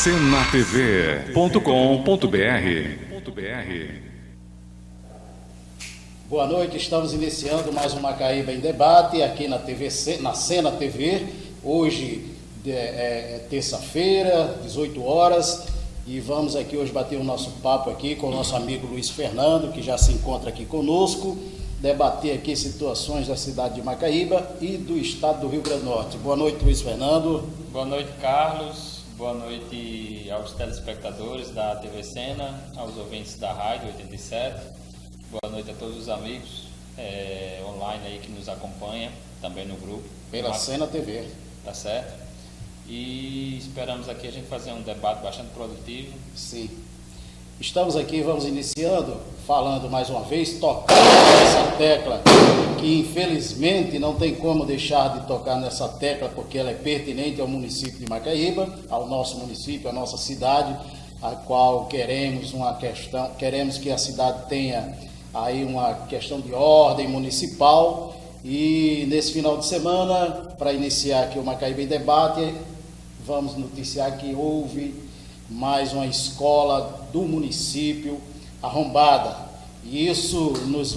senatv.com.br. Boa noite, estamos iniciando mais um Macaíba em Debate aqui na na Sena TV. Hoje é terça-feira, 18 horas, e vamos aqui hoje bater o nosso papo aqui com o nosso amigo Luiz Fernando, que já se encontra aqui conosco, debater aqui situações da cidade de Macaíba e do estado do Rio Grande do Norte. Boa noite, Luiz Fernando. Boa noite, Carlos. Boa noite aos telespectadores da TV Sena, aos ouvintes da Rádio 87. Boa noite a todos os amigos online aí que nos acompanham, também no grupo. Pela Sena TV. Tá certo? E esperamos aqui a gente fazer um debate bastante produtivo. Sim. Estamos aqui, vamos iniciando, falando mais uma vez, tocando nessa tecla, que infelizmente não tem como deixar de tocar nessa tecla, porque ela é pertinente ao município de Macaíba, ao nosso município, à nossa cidade, a qual queremos que a cidade tenha aí uma questão de ordem municipal. E nesse final de semana, para iniciar aqui o Macaíba em Debate, vamos noticiar que houve mais uma escola do município arrombada. E isso nos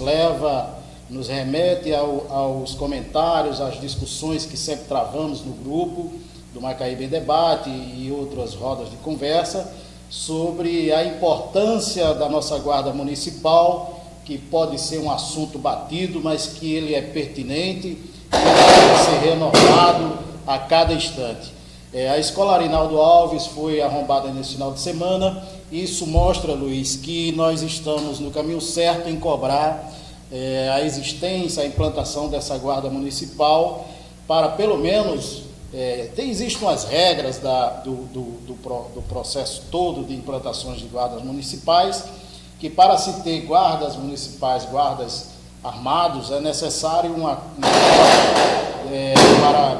remete aos comentários, às discussões que sempre travamos no grupo do Macaíba em Debate e outras rodas de conversa sobre a importância da nossa guarda municipal, que pode ser um assunto batido, mas que ele é pertinente e deve ser renovado a cada instante. A escola Arinaldo Alves foi arrombada nesse final de semana. Isso mostra, Luiz, que nós estamos no caminho certo em cobrar a existência, a implantação dessa guarda municipal, para pelo menos, existem umas regras do processo todo de implantações de guardas municipais, que para se ter guardas municipais, guardas armados, é necessário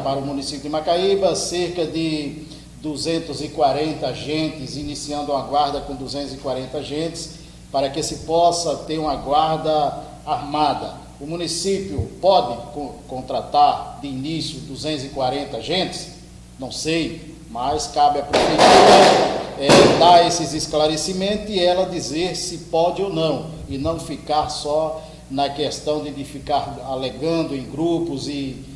para o município de Macaíba, cerca de 240 agentes, iniciando uma guarda com 240 agentes, para que se possa ter uma guarda armada. O município pode contratar de início 240 agentes? Não sei, mas cabe à prefeitura dar esses esclarecimentos e ela dizer se pode ou não, e não ficar só na questão de ficar alegando em grupos e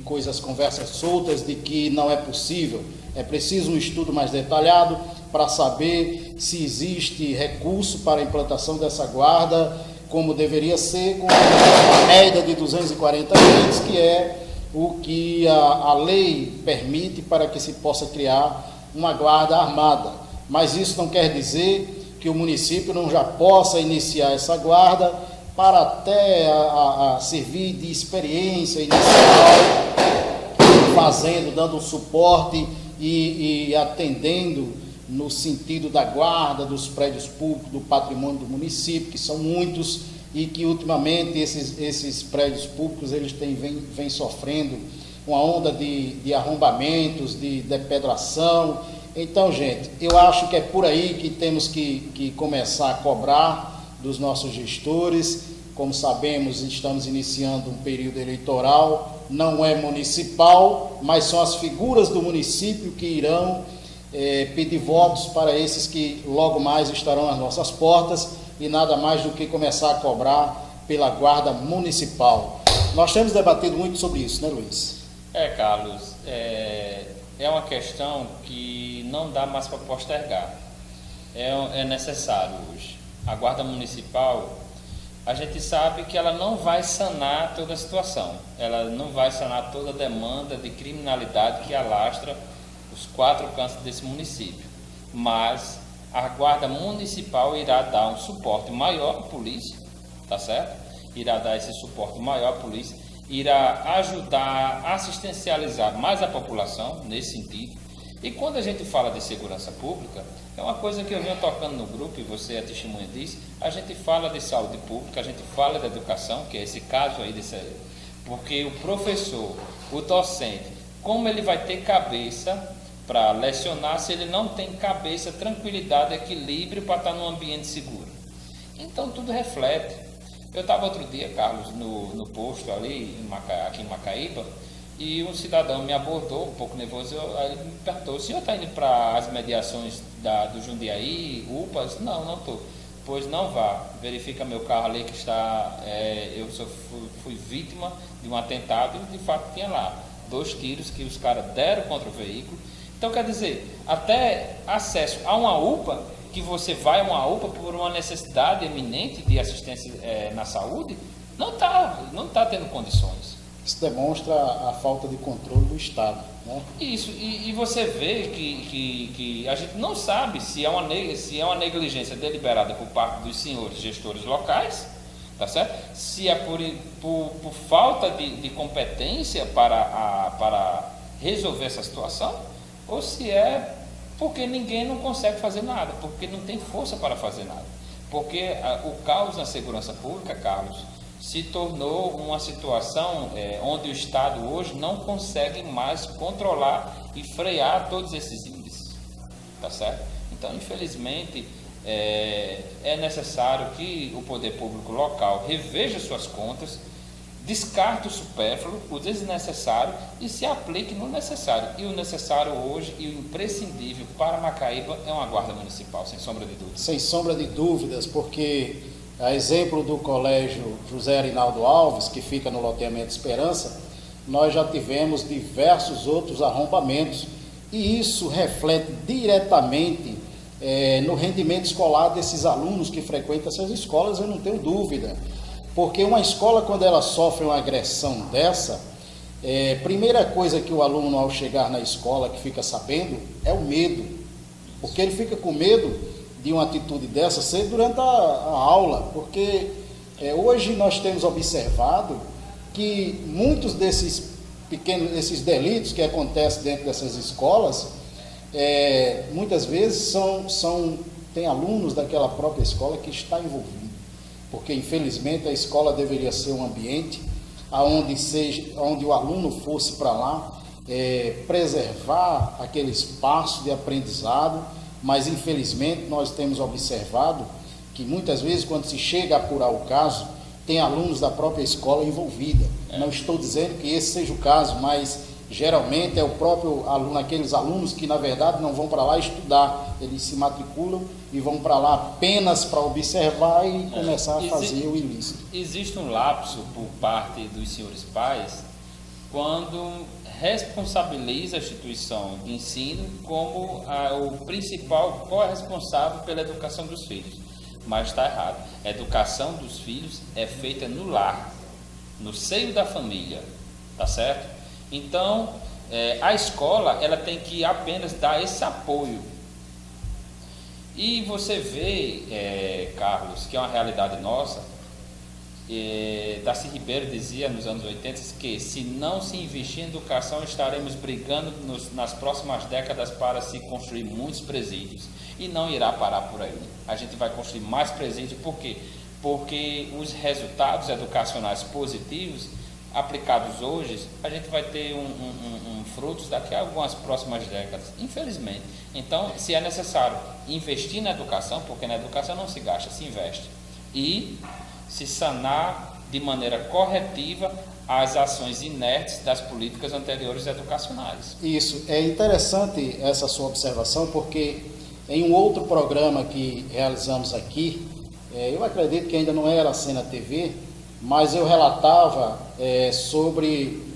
conversas soltas de que não é possível. É preciso um estudo mais detalhado para saber se existe recurso para a implantação dessa guarda, como deveria ser, com uma média de 240 agentes, que é o que a lei permite para que se possa criar uma guarda armada. Mas isso não quer dizer que o município não já possa iniciar essa guarda, para até servir de experiência inicial, dando suporte e atendendo no sentido da guarda dos prédios públicos, do patrimônio do município, que são muitos, e que ultimamente esses prédios públicos eles vêm sofrendo uma onda de arrombamentos, de depedração. Então, gente, eu acho que é por aí que temos que começar a cobrar dos nossos gestores. Como sabemos, estamos iniciando um período eleitoral, não é municipal, mas são as figuras do município que irão pedir votos para esses que logo mais estarão às nossas portas, e nada mais do que começar a cobrar pela guarda municipal. Nós temos debatido muito sobre isso, né, Luiz? Carlos, é uma questão que não dá mais para postergar. É necessário hoje. A guarda municipal, a gente sabe que ela não vai sanar toda a situação, ela não vai sanar toda a demanda de criminalidade que alastra os 4 cantos desse município, mas a guarda municipal irá dar um suporte maior à polícia, tá certo? Irá dar esse suporte maior à polícia, irá ajudar a assistencializar mais a população nesse sentido. E quando a gente fala de segurança pública, é uma coisa que eu venho tocando no grupo, e você é testemunha disso, a gente fala de saúde pública, a gente fala de educação, que é esse caso aí, porque o professor, o docente, como ele vai ter cabeça para lecionar se ele não tem cabeça, tranquilidade, equilíbrio para estar num ambiente seguro? Então tudo reflete. Eu estava outro dia, Carlos, no posto ali, aqui em Macaíba, E um cidadão me abordou, um pouco nervoso, aí ele me perguntou: o senhor está indo para as mediações do Jundiaí, UPA? Eu disse: não, não estou. Pois não vá, verifica meu carro ali que está, fui vítima de um atentado e de fato tinha lá 2 tiros que os caras deram contra o veículo. Então quer dizer, até acesso a uma UPA, que você vai a uma UPA por uma necessidade eminente de assistência na saúde, não tá tendo condições. Isso demonstra a falta de controle do Estado, né? Isso, e você vê que a gente não sabe se é uma negligência deliberada por parte dos senhores gestores locais, tá certo? Se é por falta de competência para resolver essa situação, ou se é porque ninguém não consegue fazer nada, porque não tem força para fazer nada. Porque o caos na segurança pública, Carlos, se tornou uma situação onde o Estado hoje não consegue mais controlar e frear todos esses índices, tá certo? Então, infelizmente, é necessário que o poder público local reveja suas contas, descarte o supérfluo, o desnecessário e se aplique no necessário. E o necessário hoje e o imprescindível para Macaíba é uma guarda municipal, sem sombra de dúvidas. Sem sombra de dúvidas, porque a exemplo do colégio José Arinaldo Alves, que fica no loteamento Esperança, nós já tivemos diversos outros arrombamentos e isso reflete diretamente no rendimento escolar desses alunos que frequentam essas escolas, eu não tenho dúvida. Porque uma escola, quando ela sofre uma agressão dessa, primeira coisa que o aluno, ao chegar na escola, que fica sabendo, é o medo. Porque ele fica com medo de uma atitude dessa ser durante a aula. Porque hoje nós temos observado que muitos desses delitos que acontecem dentro dessas escolas, muitas vezes tem alunos daquela própria escola que está envolvido. Porque, infelizmente, a escola deveria ser um ambiente onde o aluno fosse para lá preservar aquele espaço de aprendizado, mas, infelizmente, nós temos observado que, muitas vezes, quando se chega a apurar o caso, tem alunos da própria escola envolvida. Não estou dizendo que esse seja o caso, mas geralmente é o próprio aluno, aqueles alunos que, na verdade, não vão para lá estudar, eles se matriculam e vão para lá apenas para observar e começar a fazer o ilícito. Existe um lapso por parte dos senhores pais quando responsabiliza a instituição de ensino como o principal corresponsável pela educação dos filhos. Mas está errado. A educação dos filhos é feita no lar, no seio da família, tá certo? Então, a escola ela tem que apenas dar esse apoio. E você vê, Carlos, que é uma realidade nossa. Darcy Ribeiro dizia nos anos 80 que se não se investir em educação, estaremos brigando nas próximas décadas para se construir muitos presídios. E não irá parar por aí. A gente vai construir mais presídios. Por quê? Porque os resultados educacionais positivos aplicados hoje, a gente vai ter frutos daqui a algumas próximas décadas, infelizmente. Então, se é necessário investir na educação, porque na educação não se gasta, se investe, e se sanar de maneira corretiva as ações inertes das políticas anteriores educacionais. Isso, é interessante essa sua observação, porque em um outro programa que realizamos aqui, eu acredito que ainda não era a Cena TV, mas eu relatava sobre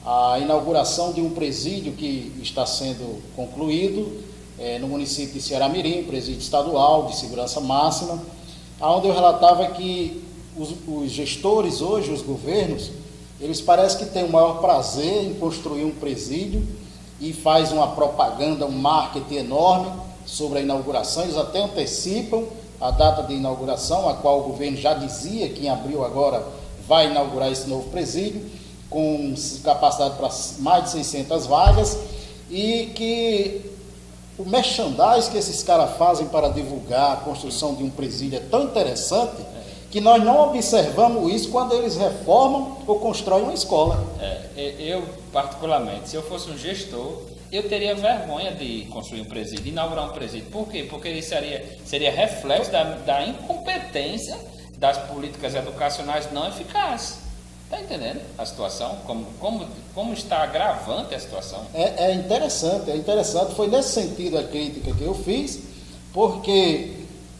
a inauguração de um presídio que está sendo concluído no município de Ceará-Mirim, presídio estadual de segurança máxima, onde eu relatava que os gestores hoje, os governos, eles parecem que têm o maior prazer em construir um presídio e faz uma propaganda, um marketing enorme sobre a inauguração. Eles até antecipam a data de inauguração, a qual o governo já dizia que em abril agora vai inaugurar esse novo presídio, com capacidade para mais de 600 vagas, e que o merchandising que esses caras fazem para divulgar a construção de um presídio é tão interessante que nós não observamos isso quando eles reformam ou constroem uma escola. Eu, particularmente, se eu fosse um gestor, eu teria vergonha de construir um presídio, de inaugurar um presídio. Por quê? Porque isso seria reflexo da incompetência das políticas educacionais não eficazes. Está entendendo a situação? Como está agravante a situação? É interessante. Foi nesse sentido a crítica que eu fiz, porque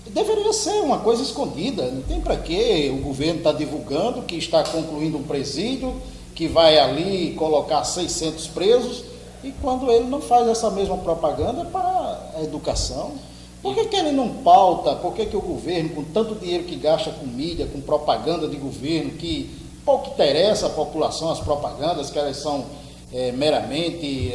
deveria ser uma coisa escondida. Não tem para que o governo está divulgando que está concluindo um presídio, que vai ali colocar 600 presos, e quando ele não faz essa mesma propaganda para a educação. Por que ele não pauta? Por que o governo, com tanto dinheiro que gasta com mídia, com propaganda de governo, que pouco interessa a população, as propagandas, que elas são meramente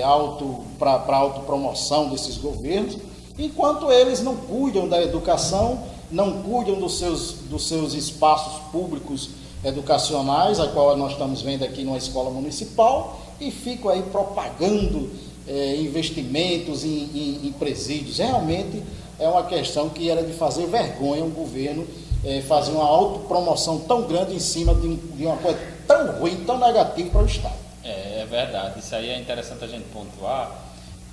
para autopromoção desses governos, enquanto eles não cuidam da educação, não cuidam dos seus espaços públicos educacionais, a qual nós estamos vendo aqui numa escola municipal, e ficam aí propagando investimentos em presídios. Realmente é uma questão que era de fazer vergonha um governo fazer uma autopromoção tão grande em cima de uma coisa tão ruim, tão negativa para o Estado. É verdade, isso aí é interessante a gente pontuar,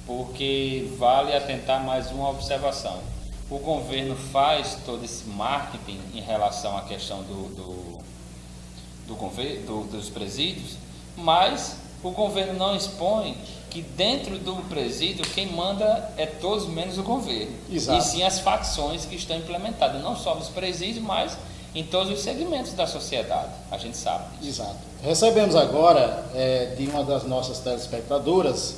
porque vale atentar mais uma observação. O governo faz todo esse marketing em relação à questão dos presídios, mas o governo não expõe que dentro do presídio quem manda é todos menos o governo. Exato. E sim as facções que estão implementadas, não só nos presídios, mas em todos os segmentos da sociedade, a gente sabe disso. Exato. Recebemos agora de uma das nossas telespectadoras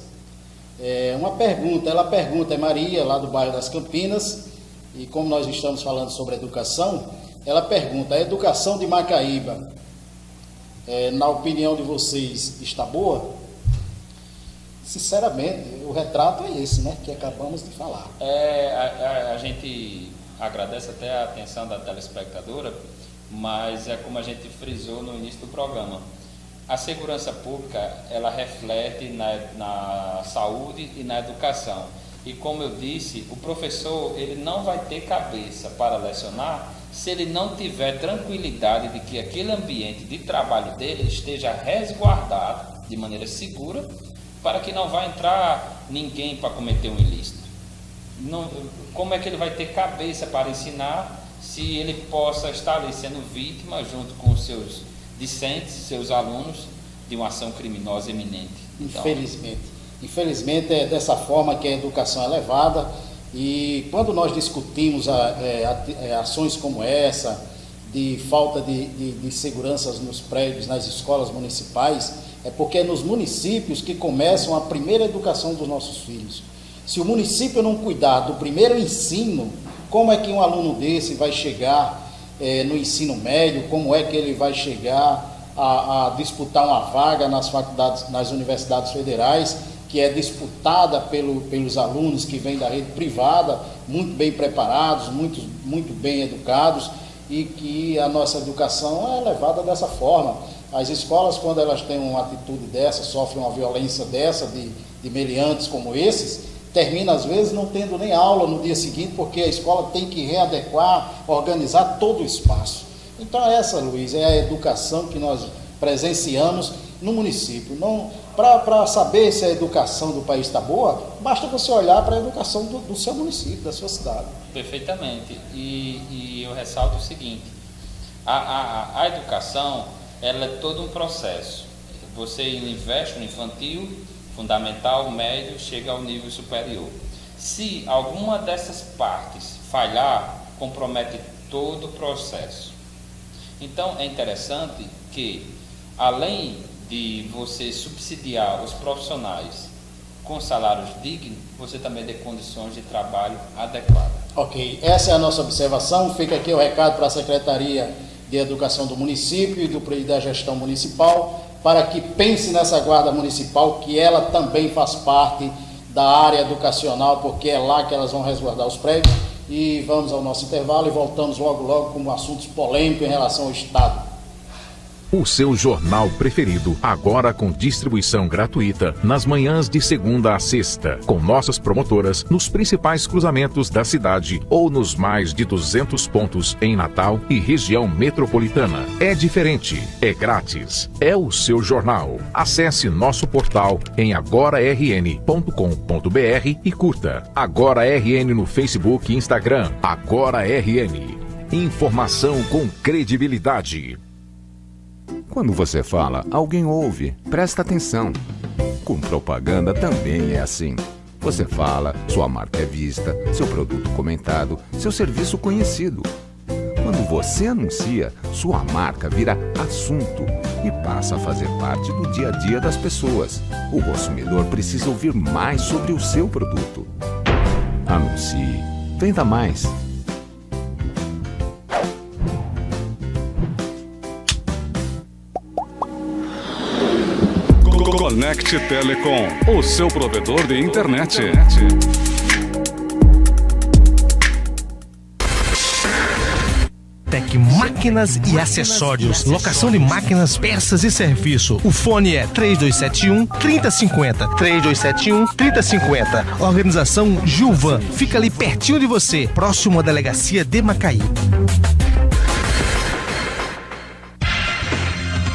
uma pergunta. Ela pergunta, é Maria, lá do bairro das Campinas, e como nós estamos falando sobre educação, ela pergunta: a educação de Macaíba, na opinião de vocês, está boa? Sinceramente, o retrato é esse, né, que acabamos de falar. A gente agradece até a atenção da telespectadora, mas é como a gente frisou no início do programa. A segurança pública, ela reflete na saúde e na educação. E como eu disse, o professor, ele não vai ter cabeça para lecionar se ele não tiver tranquilidade de que aquele ambiente de trabalho dele esteja resguardado de maneira segura, para que não vá entrar ninguém para cometer um ilícito. Como é que ele vai ter cabeça para ensinar se ele possa estar ali sendo vítima, junto com os seus discentes, seus alunos, de uma ação criminosa iminente? Então, Infelizmente é dessa forma que a educação é levada, e quando nós discutimos ações como essa, de falta de seguranças nos prédios, nas escolas municipais, é porque é nos municípios que começam a primeira educação dos nossos filhos. Se o município não cuidar do primeiro ensino, como é que um aluno desse vai chegar no ensino médio? Como é que ele vai chegar a disputar uma vaga nas faculdades, nas universidades federais, que é disputada pelos alunos que vêm da rede privada, muito bem preparados, muito bem educados, e que a nossa educação é levada dessa forma. As escolas, quando elas têm uma atitude dessa, sofrem uma violência dessa, de meliantes como esses, termina às vezes não tendo nem aula no dia seguinte, porque a escola tem que readequar, organizar todo o espaço. Então essa, Luiz, é a educação que nós presenciamos no município. Para saber se a educação do país está boa, basta você olhar para a educação do seu município, da sua cidade. Perfeitamente. E eu ressalto o seguinte: a educação, ela é todo um processo. Você investe no infantil, fundamental, médio, chega ao nível superior. Se alguma dessas partes falhar, compromete todo o processo. Então é interessante que, além de você subsidiar os profissionais com salários dignos, você também dê condições de trabalho adequadas. Ok, essa é a nossa observação. Fica aqui o recado para a Secretaria de Educação do município e da gestão municipal, para que pense nessa guarda municipal, que ela também faz parte da área educacional, porque é lá que elas vão resguardar os prédios. E vamos ao nosso intervalo e voltamos logo com assuntos polêmicos em relação ao Estado. O seu jornal preferido, agora com distribuição gratuita nas manhãs de segunda a sexta, com nossas promotoras nos principais cruzamentos da cidade ou nos mais de 200 pontos em Natal e região metropolitana. É diferente, é grátis, é o seu jornal. Acesse nosso portal em agorarn.com.br e curta Agora RN no Facebook e Instagram. Agora RN. Informação com credibilidade. Quando você fala, alguém ouve. Presta atenção. Com propaganda também é assim. Você fala, sua marca é vista, seu produto comentado, seu serviço conhecido. Quando você anuncia, sua marca vira assunto e passa a fazer parte do dia a dia das pessoas. O consumidor precisa ouvir mais sobre o seu produto. Anuncie. Venda mais. Conecte Telecom, o seu provedor de internet. Tec Máquinas e Acessórios, locação de máquinas, peças e serviço. O fone é 3271-3050, 3271-3050. Organização Gilvan, fica ali pertinho de você, próximo à delegacia de Macaí.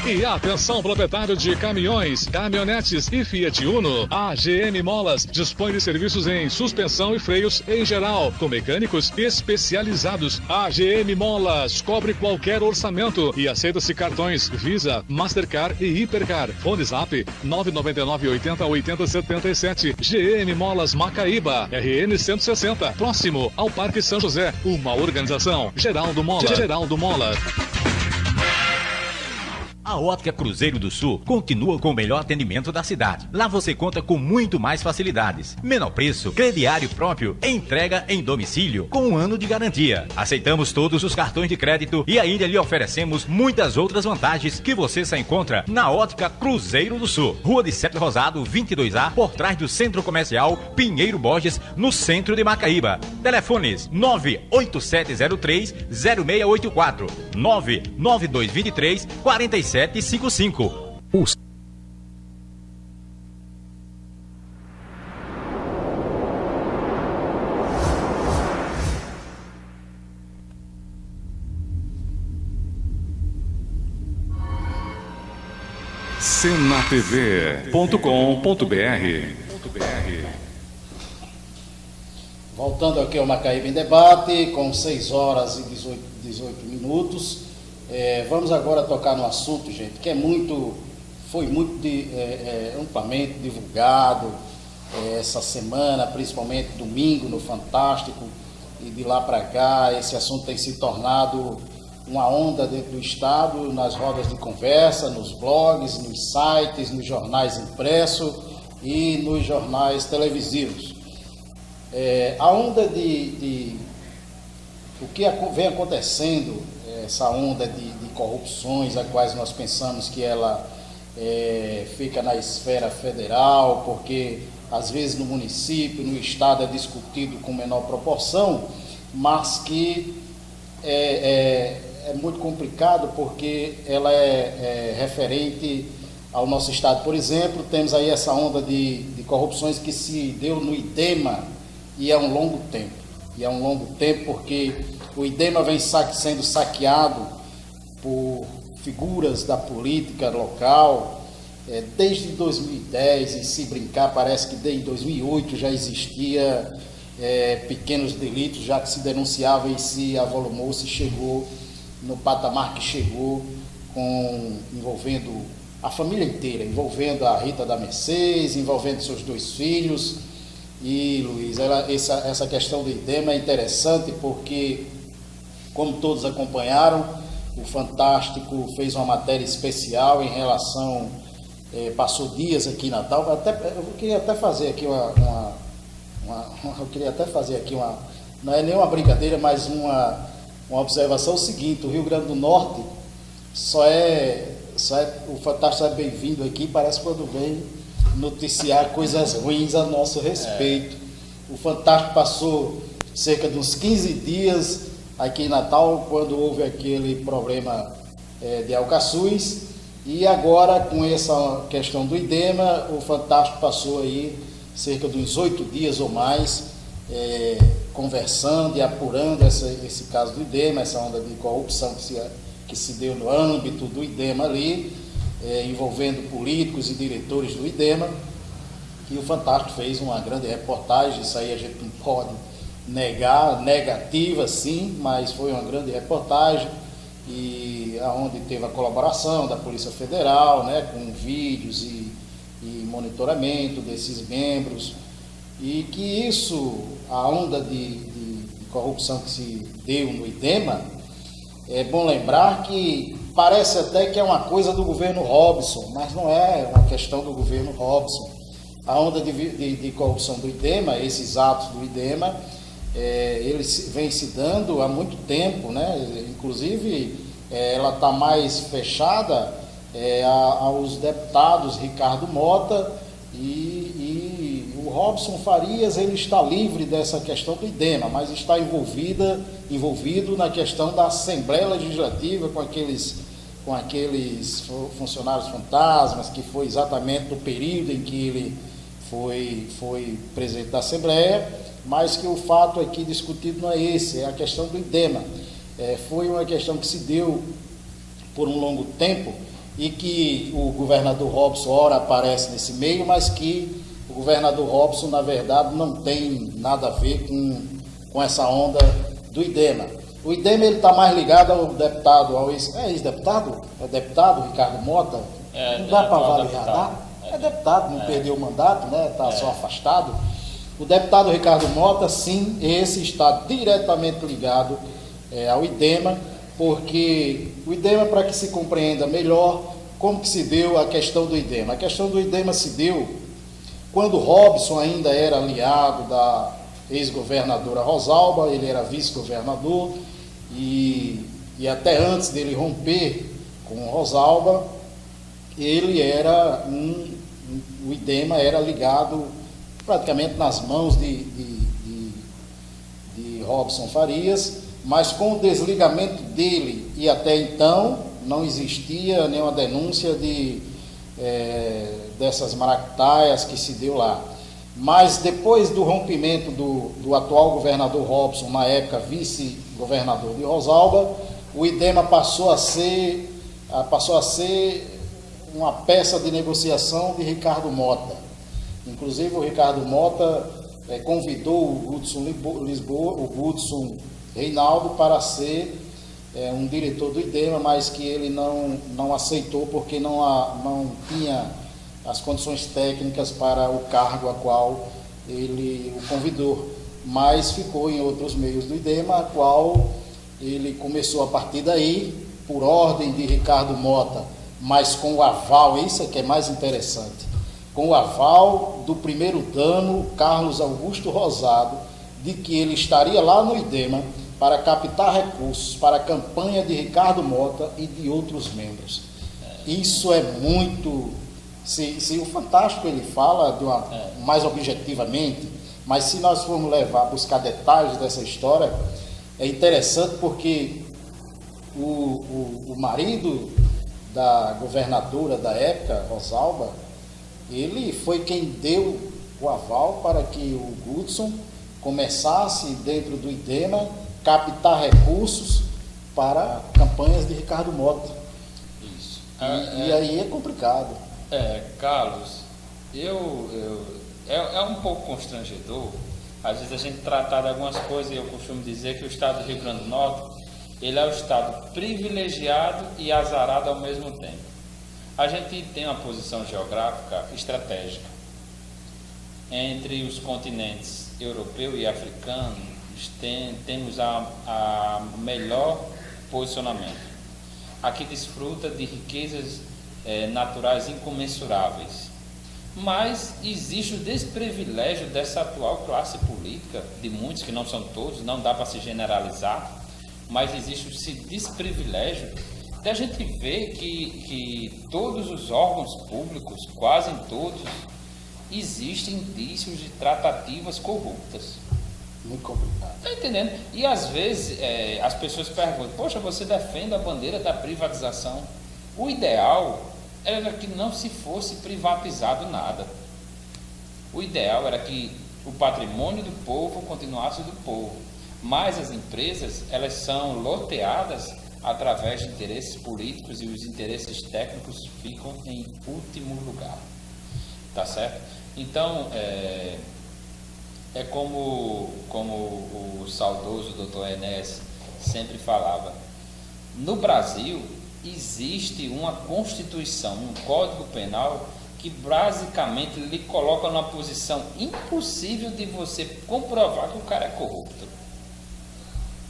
E atenção, proprietário de caminhões, caminhonetes e Fiat Uno. A GM Molas dispõe de serviços em suspensão e freios em geral, com mecânicos especializados. A GM Molas cobre qualquer orçamento e aceita-se cartões Visa, Mastercard e Hipercar. Fone Zap 999 80 80 77. GM Molas Macaíba, RN 160, próximo ao Parque São José. Uma organização Geraldo Mola. A Ótica Cruzeiro do Sul continua com o melhor atendimento da cidade. Lá você conta com muito mais facilidades. Menor preço, crediário próprio, entrega em domicílio, com 1 ano de garantia. Aceitamos todos os cartões de crédito e ainda lhe oferecemos muitas outras vantagens que você só encontra na Ótica Cruzeiro do Sul. Rua de Sete Rosado, 22A, por trás do Centro Comercial Pinheiro Borges, no centro de Macaíba. Telefones 98703-0684, 99223-4755. senatv.com.br. Voltando aqui ao Macaíba em Debate, com 6 horas e 18 minutos. Vamos agora tocar no assunto, gente, que foi muito amplamente divulgado essa semana, principalmente domingo no Fantástico, e de lá para cá esse assunto tem se tornado uma onda dentro do Estado, nas rodas de conversa, nos blogs, nos sites, nos jornais impressos e nos jornais televisivos. A onda o que vem acontecendo, essa onda de corrupções, a quais nós pensamos que ela fica na esfera federal, porque às vezes no município, no estado é discutido com menor proporção, mas que é muito complicado porque ela é referente ao nosso estado. Por exemplo, temos aí essa onda de corrupções que se deu no IDEMA, e é um longo tempo, porque o IDEMA vem sendo saqueado por figuras da política local desde 2010, e se brincar parece que desde 2008 já existia pequenos delitos, já que se denunciava e se avolumou, se chegou no patamar que chegou, envolvendo a família inteira, envolvendo a Rita da Mercedes, envolvendo seus 2 filhos. E, Luiz, essa questão do IDEMA é interessante porque, como todos acompanharam, o Fantástico fez uma matéria especial em relação, passou dias aqui em Natal. Eu queria até fazer aqui não é nem uma brincadeira, mas uma observação. O seguinte: o Rio Grande do Norte o Fantástico é bem-vindo aqui, parece quando vem noticiar coisas ruins a nosso respeito. O Fantástico passou cerca de uns 15 dias aqui em Natal, quando houve aquele problema de Alcaçuz, e agora com essa questão do IDEMA, o Fantástico passou aí cerca de uns 8 dias ou mais conversando e apurando esse caso do IDEMA, essa onda de corrupção que se deu no âmbito do IDEMA ali, envolvendo políticos e diretores do IDEMA. E o Fantástico fez uma grande reportagem. Isso aí a gente não pode negar, negativa sim, mas foi uma grande reportagem, e aonde teve a colaboração da Polícia Federal, né, com vídeos e monitoramento desses membros, e que isso, a onda de corrupção que se deu no IDEMA, é bom lembrar que parece até que é uma coisa do governo Robson, mas não é uma questão do governo Robson. A onda de corrupção do IDEMA, esses atos do IDEMA, eles vêm se dando há muito tempo, né? Inclusive, ela está mais fechada aos deputados Ricardo Mota e o Robson Farias. Ele está livre dessa questão do IDEMA, mas está envolvido na questão da Assembleia Legislativa com aqueles funcionários fantasmas, que foi exatamente no período em que ele foi presidente da Assembleia, mas que o fato aqui discutido não é esse, é a questão do IDEMA. Foi uma questão que se deu por um longo tempo e que o governador Robson ora aparece nesse meio, mas que o governador Robson, na verdade, não tem nada a ver com essa onda do IDEMA. O IDEMA está mais ligado ao deputado, ex-deputado? É deputado Ricardo Mota? Não dá para avaliar, é deputado, não perdeu o mandato, né? Está só afastado. O deputado Ricardo Mota, sim, esse está diretamente ligado ao IDEMA, porque o IDEMA, para que se compreenda melhor como que se deu a questão do IDEMA. A questão do IDEMA se deu quando Robson ainda era aliado da ex-governadora Rosalba, ele era vice-governador, e até antes dele romper com Rosalba, ele era o IDEMA era ligado praticamente nas mãos de Robson Farias, mas com o desligamento dele, e até então não existia nenhuma denúncia dessas maracutaias que se deu lá. Mas depois do rompimento do atual governador Robson, na época vice-governador de Rosalba, o IDEMA passou a ser uma peça de negociação de Ricardo Mota. Inclusive o Ricardo Mota convidou o Gudson Reinaldo para ser um diretor do IDEMA, mas que ele não aceitou porque não tinha as condições técnicas para o cargo a qual ele o convidou, mas ficou em outros meios do IDEMA, a qual ele começou a partir daí, por ordem de Ricardo Mota, mas com o aval, isso é que é mais interessante, com o aval do primeiro damo, Carlos Augusto Rosado, de que ele estaria lá no IDEMA para captar recursos para a campanha de Ricardo Mota e de outros membros. Isso é muito... Se o Fantástico ele fala mais objetivamente, mas se nós formos buscar detalhes dessa história, é interessante porque o marido da governadora da época, Rosalba, ele foi quem deu o aval para que o Gudson começasse dentro do IDEMA captar recursos para campanhas de Ricardo Mota. Isso. E aí é complicado. Carlos, é um pouco constrangedor, às vezes a gente tratar de algumas coisas, e eu costumo dizer que o estado do Rio Grande do Norte, ele é o estado privilegiado e azarado ao mesmo tempo. A gente tem uma posição geográfica estratégica entre os continentes europeu e africano, temos a melhor posicionamento. Aqui desfruta de riquezas naturais incomensuráveis, mas existe o desprivilégio dessa atual classe política, de muitos, que não são todos, não dá para se generalizar, mas existe esse desprivilégio de a gente ver que todos os órgãos públicos, quase em todos, existem indícios de tratativas corruptas. Muito complicado. Está entendendo? E às vezes as pessoas perguntam, poxa, você defende a bandeira da privatização. O ideal era que não se fosse privatizado nada. O ideal era que o patrimônio do povo continuasse do povo. Mas as empresas, elas são loteadas através de interesses políticos e os interesses técnicos ficam em último lugar. Tá certo? Então, como o saudoso Dr. Enéas sempre falava, No Brasil, existe uma Constituição, um Código Penal que basicamente lhe coloca numa posição impossível de você comprovar que o cara é corrupto.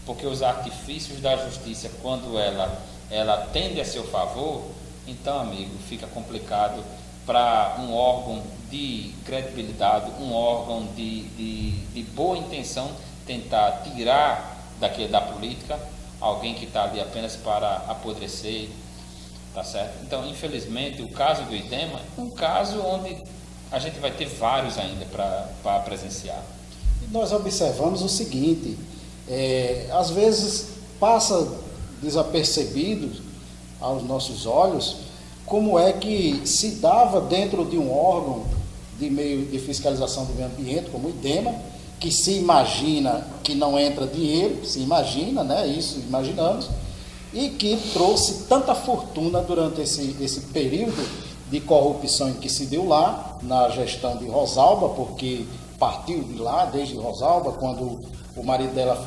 Porque os artifícios da justiça, quando ela tende a seu favor, então, amigo, fica complicado para um órgão de credibilidade, um órgão de boa intenção, tentar tirar da política alguém que está ali apenas para apodrecer, tá certo? Então, infelizmente, o caso do IDEMA é um caso onde a gente vai ter vários ainda para presenciar. E nós observamos o seguinte, às vezes passa desapercebido aos nossos olhos como é que se dava dentro de um órgão de meio de fiscalização do meio ambiente, como o IDEMA, que se imagina que não entra dinheiro, se imagina, né? Isso imaginamos, e que trouxe tanta fortuna durante esse período de corrupção em que se deu lá, na gestão de Rosalba, porque partiu de lá, desde Rosalba, quando o marido dela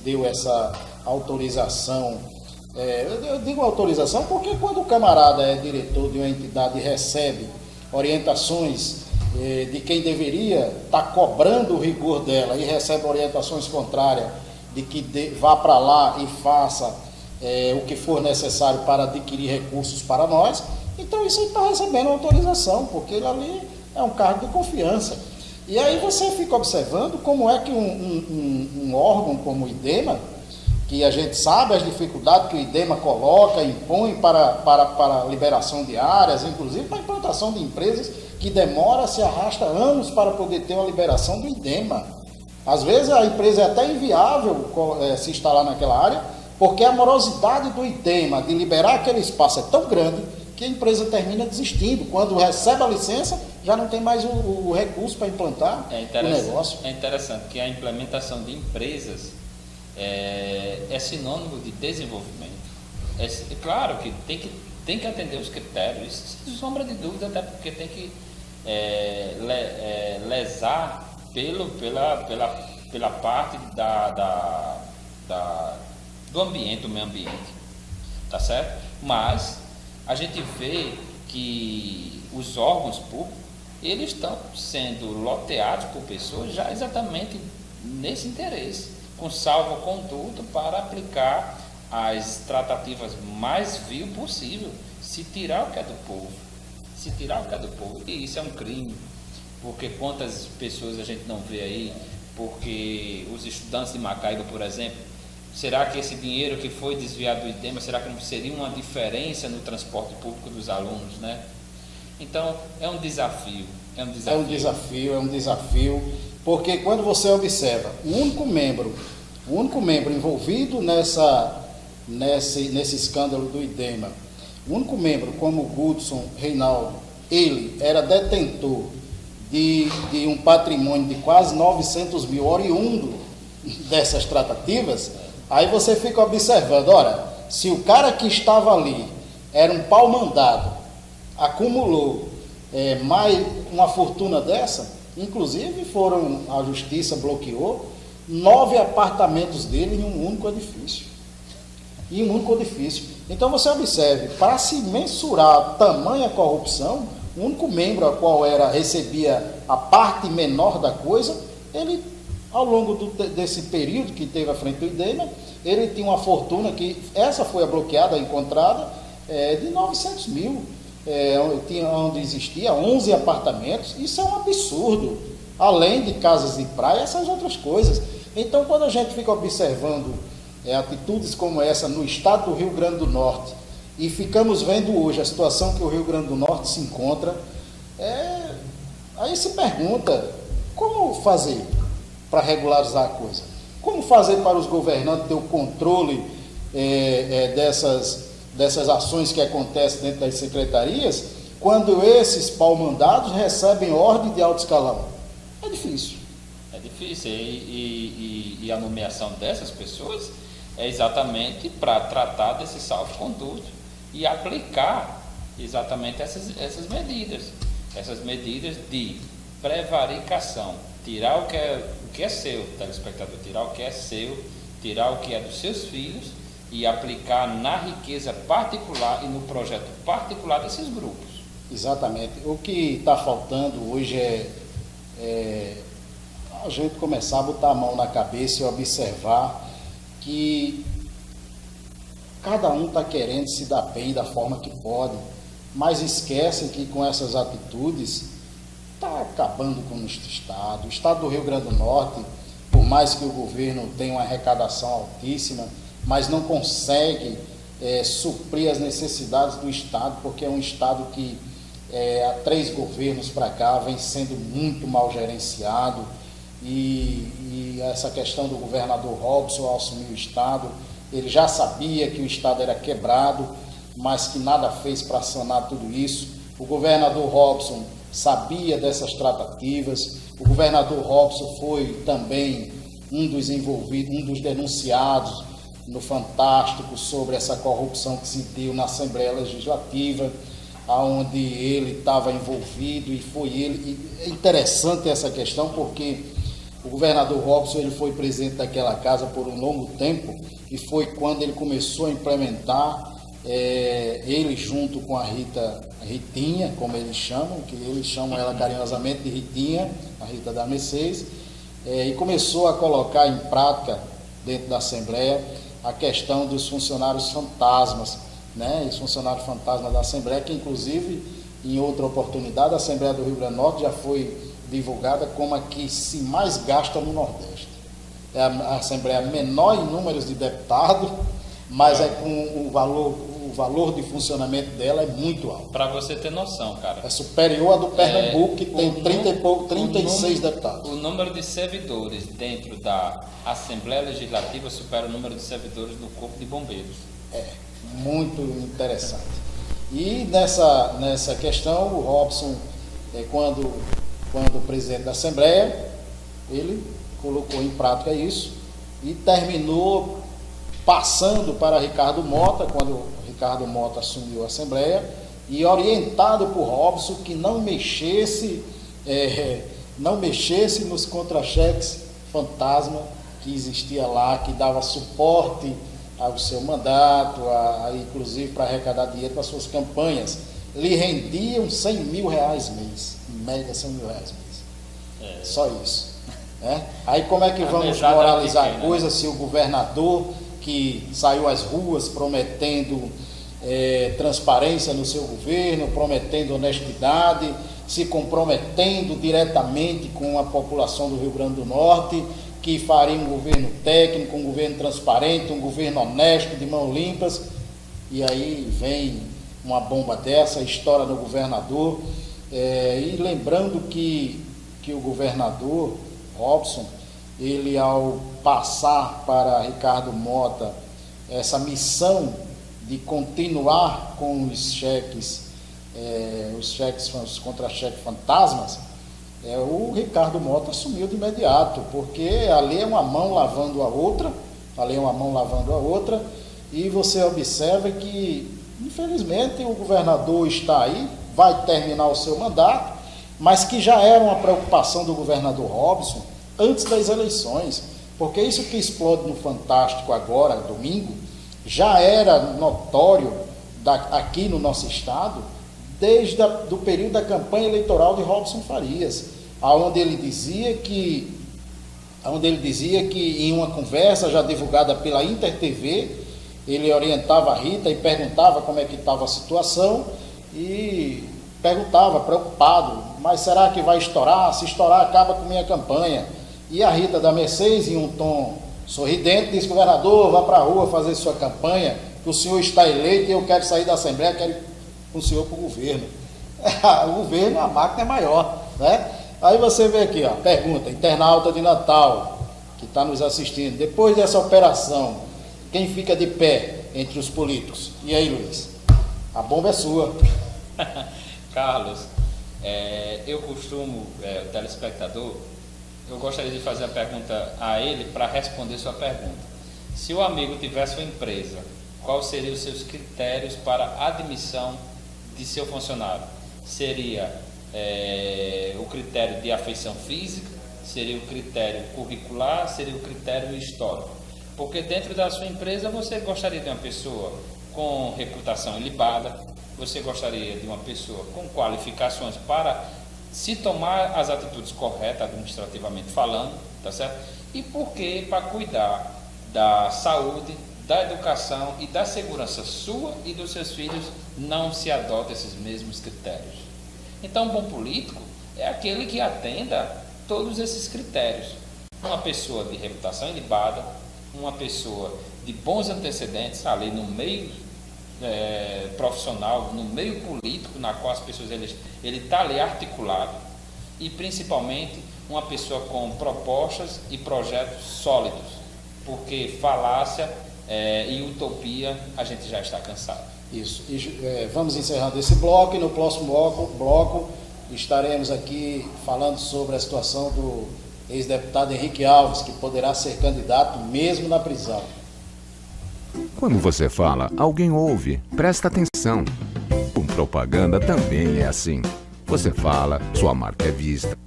deu essa autorização. Eu digo autorização porque quando o camarada é diretor de uma entidade e recebe orientações de quem deveria estar cobrando o rigor dela e recebe orientações contrárias de que vá para lá e faça o que for necessário para adquirir recursos para nós, então isso está recebendo autorização, porque ele ali é um cargo de confiança. E aí você fica observando como é que um órgão como o IDEMA, que a gente sabe as dificuldades que o IDEMA coloca, impõe para a liberação de áreas, inclusive para a implantação de empresas, que demora, se arrasta anos para poder ter uma liberação do IDEMA. Às vezes a empresa é até inviável se instalar naquela área, porque a morosidade do IDEMA de liberar aquele espaço é tão grande que a empresa termina desistindo. Quando recebe a licença, já não tem mais o recurso para implantar o negócio. É interessante que a implementação de empresas é sinônimo de desenvolvimento. É claro que tem que atender os critérios, sem sombra de dúvida, até porque tem que lesar pela parte do ambiente, do meio ambiente, tá certo? Mas a gente vê que os órgãos públicos, eles estão sendo loteados por pessoas já exatamente nesse interesse, com salvo-conduto para aplicar as tratativas mais vil possível, se tirar o que é do povo. E isso é um crime, porque quantas pessoas a gente não vê aí, porque os estudantes de Macaíba, por exemplo, será que esse dinheiro que foi desviado do IDEMA, será que não seria uma diferença no transporte público dos alunos, né? Então, é um desafio. É um desafio, porque quando você observa o único membro envolvido nesse escândalo do IDEMA, o único membro como o Goodson Reinaldo, ele era detentor de um patrimônio de quase 900 mil oriundo dessas tratativas, aí você fica observando, olha, se o cara que estava ali era um pau-mandado, acumulou mais uma fortuna dessa, inclusive a justiça bloqueou 9 apartamentos dele em um único edifício. Então você observe, para se mensurar tamanha corrupção, o único membro a qual recebia a parte menor da coisa, ele, ao longo desse período que teve à frente do IDEMA, ele tinha uma fortuna que, essa foi bloqueada, encontrada, de 900 mil, onde existia 11 apartamentos. Isso é um absurdo, além de casas de praia, essas outras coisas. Então, quando a gente fica observando atitudes como essa no estado do Rio Grande do Norte, e ficamos vendo hoje a situação que o Rio Grande do Norte se encontra, aí se pergunta, como fazer para regularizar a coisa? Como fazer para os governantes ter o controle dessas ações que acontecem dentro das secretarias, quando esses pau-mandados recebem ordem de alto escalão? É difícil. E a nomeação dessas pessoas é exatamente para tratar desse salvo-conduto e aplicar exatamente essas medidas de prevaricação, tirar o que é seu, telespectador, tirar o que é seu, tirar o que é dos seus filhos e aplicar na riqueza particular e no projeto particular desses grupos. Exatamente. O que está faltando hoje é a gente começar a botar a mão na cabeça e observar que cada um está querendo se dar bem da forma que pode, mas esquecem que com essas atitudes está acabando com o nosso estado. O estado do Rio Grande do Norte, por mais que o governo tenha uma arrecadação altíssima, mas não consegue suprir as necessidades do estado, porque é um estado que há 3 governos para cá vem sendo muito mal gerenciado, e essa questão do governador Robson ao assumir o estado, ele já sabia que o estado era quebrado, mas que nada fez para sanar tudo isso. O governador Robson sabia dessas tratativas, o governador Robson foi também um dos envolvidos, um dos denunciados no Fantástico sobre essa corrupção que se deu na Assembleia Legislativa, onde ele estava envolvido, e foi ele. E é interessante essa questão porque o governador Robson ele foi presidente daquela casa por um longo tempo, e foi quando ele começou a implementar, ele junto com a Ritinha, como eles chamam, que eles chamam ela carinhosamente de Ritinha, a Rita da Mercedes, e começou a colocar em prática dentro da Assembleia a questão dos funcionários fantasmas, né? Os funcionários fantasmas da Assembleia, que inclusive em outra oportunidade a Assembleia do Rio Grande do Norte já foi divulgada como a que se mais gasta no Nordeste. É a Assembleia menor em números de deputados, mas com o valor de funcionamento dela é muito alto. Para você ter noção, cara. É superior à do Pernambuco, que tem 36 deputados. O número de servidores dentro da Assembleia Legislativa supera o número de servidores do Corpo de Bombeiros. É, muito interessante. E nessa questão, o Robson, quando presidente da Assembleia, ele colocou em prática isso e terminou passando para Ricardo Mota, quando Ricardo Mota assumiu a Assembleia, e orientado por Robson que não mexesse nos contra-cheques fantasma que existia lá, que dava suporte ao seu mandato, inclusive para arrecadar dinheiro para suas campanhas. Lhe rendiam 100 mil reais mês, em média 100 mil reais mês. Só isso. Aí como é que vamos moralizar a coisa se o governador, que saiu às ruas prometendo transparência no seu governo, prometendo honestidade, se comprometendo diretamente com a população do Rio Grande do Norte, que faria um governo técnico, um governo transparente, um governo honesto, de mãos limpas, e aí vem uma bomba dessa, estoura no governador, e lembrando que o governador Robson, ele ao passar para Ricardo Mota essa missão de continuar com os cheques, os contra-cheques fantasmas, o Ricardo Mota assumiu de imediato, porque ali é uma mão lavando a outra, e você observa que, infelizmente, o governador está aí, vai terminar o seu mandato, mas que já era uma preocupação do governador Robson antes das eleições, porque isso que explode no Fantástico agora, domingo, já era notório aqui no nosso estado, desde o período da campanha eleitoral de Robson Farias, onde ele dizia que em uma conversa já divulgada pela Inter TV, ele orientava a Rita e perguntava como é que estava a situação, e perguntava, preocupado, mas será que vai estourar? Se estourar, acaba com minha campanha. E a Rita da Mercedes, em um tom sorridente, disse: governador, vá para a rua fazer sua campanha, que o senhor está eleito e eu quero sair da Assembleia, quero ir com o senhor para o governo. O governo, a máquina é maior, né? Aí você vê aqui, pergunta, internauta de Natal, que está nos assistindo: depois dessa operação, quem fica de pé entre os políticos? E aí, Luiz? A bomba é sua. Carlos, eu costumo, o telespectador, eu gostaria de fazer a pergunta a ele para responder sua pergunta. Se o amigo tivesse uma empresa, quais seriam os seus critérios para admissão de seu funcionário? Seria o critério de afeição física, seria o critério curricular, seria o critério histórico? Porque dentro da sua empresa você gostaria de uma pessoa com reputação ilibada, você gostaria de uma pessoa com qualificações para se tomar as atitudes corretas, administrativamente falando, tá certo? E porque para cuidar da saúde, da educação e da segurança sua e dos seus filhos, não se adota esses mesmos critérios. Então, um bom político é aquele que atenda todos esses critérios. Uma pessoa de reputação ilibada, uma pessoa de bons antecedentes ali no meio profissional, no meio político, na qual as pessoas ele está ali articulado, e principalmente uma pessoa com propostas e projetos sólidos, porque falácia e utopia a gente já está cansado. Isso. Vamos encerrando esse bloco, e no próximo bloco estaremos aqui falando sobre a situação do ex-deputado Henrique Alves, que poderá ser candidato mesmo na prisão. Quando você fala, alguém ouve. Presta atenção. Com propaganda também é assim. Você fala, sua marca é vista,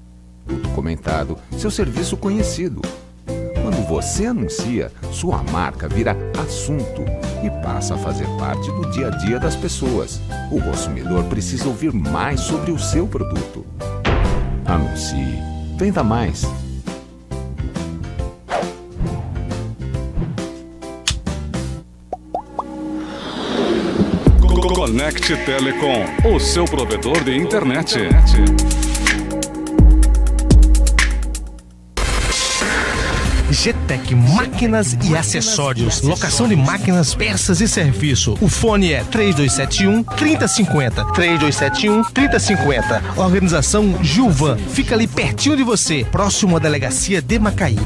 tudo comentado, seu serviço conhecido. Quando você anuncia, sua marca vira assunto e passa a fazer parte do dia a dia das pessoas. O consumidor precisa ouvir mais sobre o seu produto. Anuncie. Venda mais. Conecte Telecom, o seu provedor de internet. GTEC Máquinas e Acessórios. Locação de máquinas, peças e serviço. O fone é 3271-3050. 3271-3050. Organização Gilvan. Fica ali pertinho de você, próximo à delegacia de Macaíba.